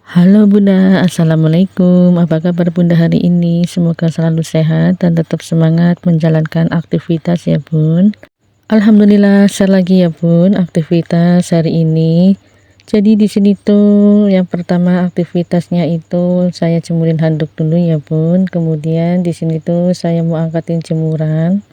Halo Bunda, Assalamualaikum. Apa kabar Bunda hari ini? Semoga selalu sehat dan tetap semangat menjalankan aktivitas ya Bun. Alhamdulillah share lagi ya Bun aktivitas hari ini. Jadi di sini tuh yang pertama aktivitasnya itu saya jemurin handuk dulu ya Bun. Kemudian di sini tuh saya mau angkatin jemuran.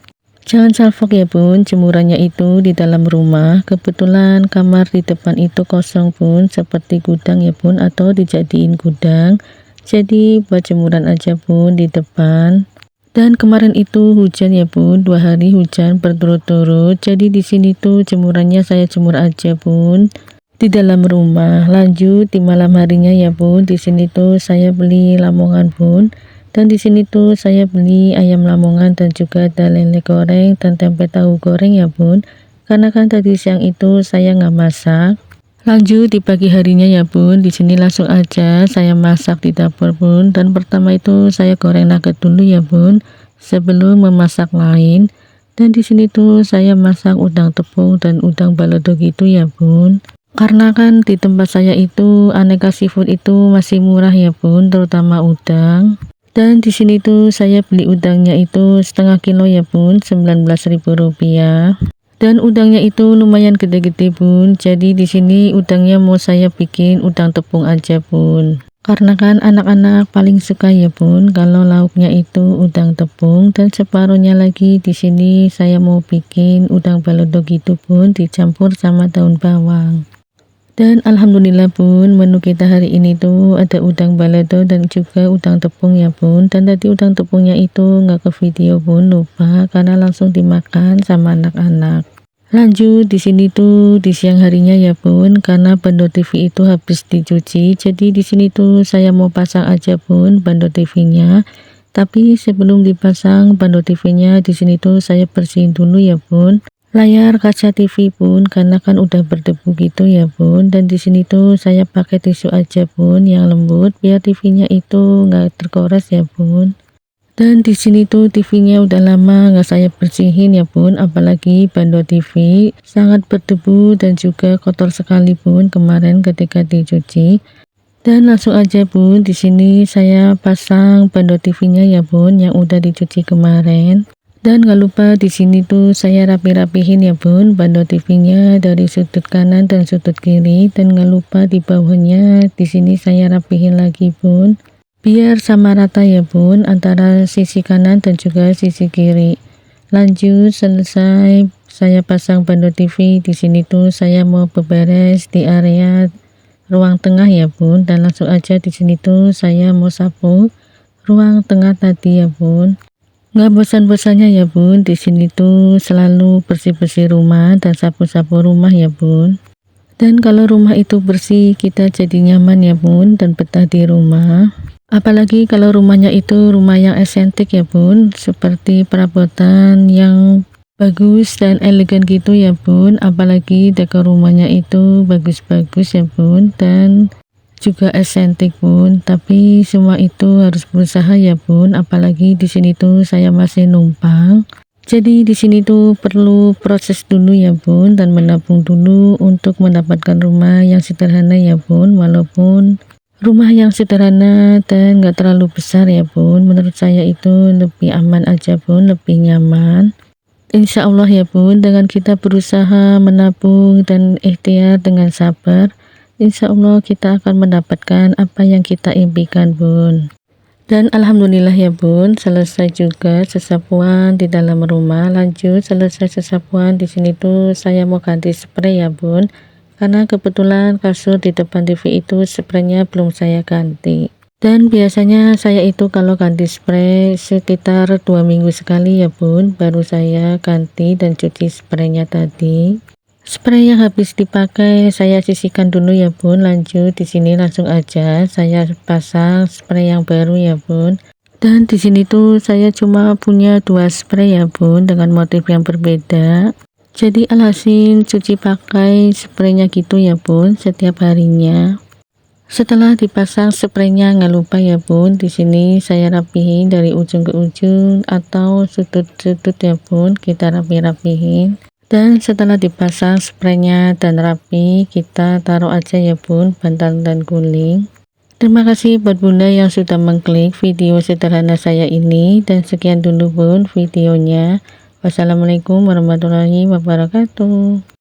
Jangan salfok ya Bun, jemurannya itu di dalam rumah. Kebetulan kamar di depan itu kosong Bun, seperti gudang ya Bun, atau dijadiin gudang. Jadi buat jemuran aja Bun di depan. Dan kemarin itu hujan ya Bun, 2 hari hujan berturut-turut. Jadi di sini tuh jemurannya saya jemur aja Bun di dalam rumah. Lanjut di malam harinya ya Bun, di sini tuh saya beli lamongan Bun. Dan di sini tuh saya beli ayam lamongan dan juga ada lele goreng dan tempe tahu goreng ya Bun. Karena kan tadi siang itu saya nggak masak. Lanjut di pagi harinya ya Bun, di sini langsung aja saya masak di dapur Bun. Dan pertama itu saya goreng nugget dulu ya Bun, sebelum memasak lain. Dan di sini tuh saya masak udang tepung dan udang balado gitu ya Bun. Karena kan di tempat saya itu aneka seafood itu masih murah ya Bun, terutama udang. Dan di sini tuh saya beli udangnya itu setengah kilo ya Bun, Rp19.000. Dan udangnya itu lumayan gede-gede Bun. Jadi di sini udangnya mau saya bikin udang tepung aja Bun. Karena kan anak-anak paling suka ya Bun kalau lauknya itu udang tepung, dan separuhnya lagi di sini saya mau bikin udang balado gitu Bun, dicampur sama daun bawang. Dan alhamdulillah Bun, menu kita hari ini tuh ada udang balado dan juga udang tepung ya Bun. Dan tadi udang tepungnya itu nggak ke video Bun, lupa karena langsung dimakan sama anak-anak. Lanjut di sini tuh di siang harinya ya Bun, karena bando TV itu habis dicuci. Jadi di sini tuh saya mau pasang aja Bun bando TV-nya. Tapi sebelum dipasang bando TV-nya, di sini tuh saya bersihin dulu ya Bun layar kaca TV Bun, karena kan udah berdebu gitu ya Bun. Dan di sini tuh saya pakai tisu aja Bun yang lembut biar TV-nya itu nggak tergores ya Bun. Dan di sini tuh TV-nya udah lama nggak saya bersihin ya Bun, apalagi bando TV sangat berdebu dan juga kotor sekali Bun kemarin ketika dicuci. Dan langsung aja Bun, di sini saya pasang bando TV-nya ya Bun yang udah dicuci kemarin. Dan gak lupa di sini tuh saya rapi-rapihin ya Bun bando TV-nya dari sudut kanan dan sudut kiri, dan gak lupa di bawahnya di sini saya rapihin lagi Bun biar sama rata ya Bun antara sisi kanan dan juga sisi kiri. Lanjut selesai saya pasang bando TV, di sini tuh saya mau beberes di area ruang tengah ya Bun, dan langsung aja di sini tuh saya mau sapu ruang tengah tadi ya Bun. Nggak bosan-bosannya ya Bun, di sini tuh selalu bersih-bersih rumah dan sapu-sapu rumah ya Bun. Dan kalau rumah itu bersih, kita jadi nyaman ya Bun dan betah di rumah. Apalagi kalau rumahnya itu rumah yang estetik ya Bun, seperti perabotan yang bagus dan elegan gitu ya Bun. Apalagi dekor rumahnya itu bagus-bagus ya Bun, dan juga estetik Bun. Tapi semua itu harus berusaha ya Bun, apalagi di sini tuh saya masih numpang. Jadi di sini tuh perlu proses dulu ya Bun, dan menabung dulu untuk mendapatkan rumah yang sederhana ya Bun. Walaupun rumah yang sederhana dan gak terlalu besar ya Bun, menurut saya itu lebih aman aja Bun, lebih nyaman. Insya Allah ya Bun, dengan kita berusaha menabung dan ikhtiar dengan sabar, insya Allah kita akan mendapatkan apa yang kita impikan Bun. Dan alhamdulillah ya Bun, selesai juga sesapuan di dalam rumah. Lanjut selesai sesapuan, di sini tuh saya mau ganti spray ya Bun, karena kebetulan kasur di depan TV itu spraynya belum saya ganti. Dan biasanya saya itu kalau ganti spray sekitar 2 minggu sekali ya Bun, baru saya ganti dan cuci spraynya tadi. Spray yang habis dipakai saya sisihkan dulu ya Bun. Lanjut di sini langsung aja saya pasang spray yang baru ya Bun. Dan di sini tuh saya cuma punya 2 spray ya Bun dengan motif yang berbeda. Jadi alhasil cuci pakai spraynya gitu ya Bun setiap harinya. Setelah dipasang spraynya nggak lupa ya Bun, di sini saya rapihin dari ujung ke ujung atau sudut-sudut ya Bun, kita rapihin. Dan setelah dipasang spraynya dan rapi, kita taruh aja ya Bun bantal dan guling. Terima kasih buat bunda yang sudah mengklik video sederhana saya ini, dan sekian dulu bun videonya. Wassalamualaikum warahmatullahi wabarakatuh.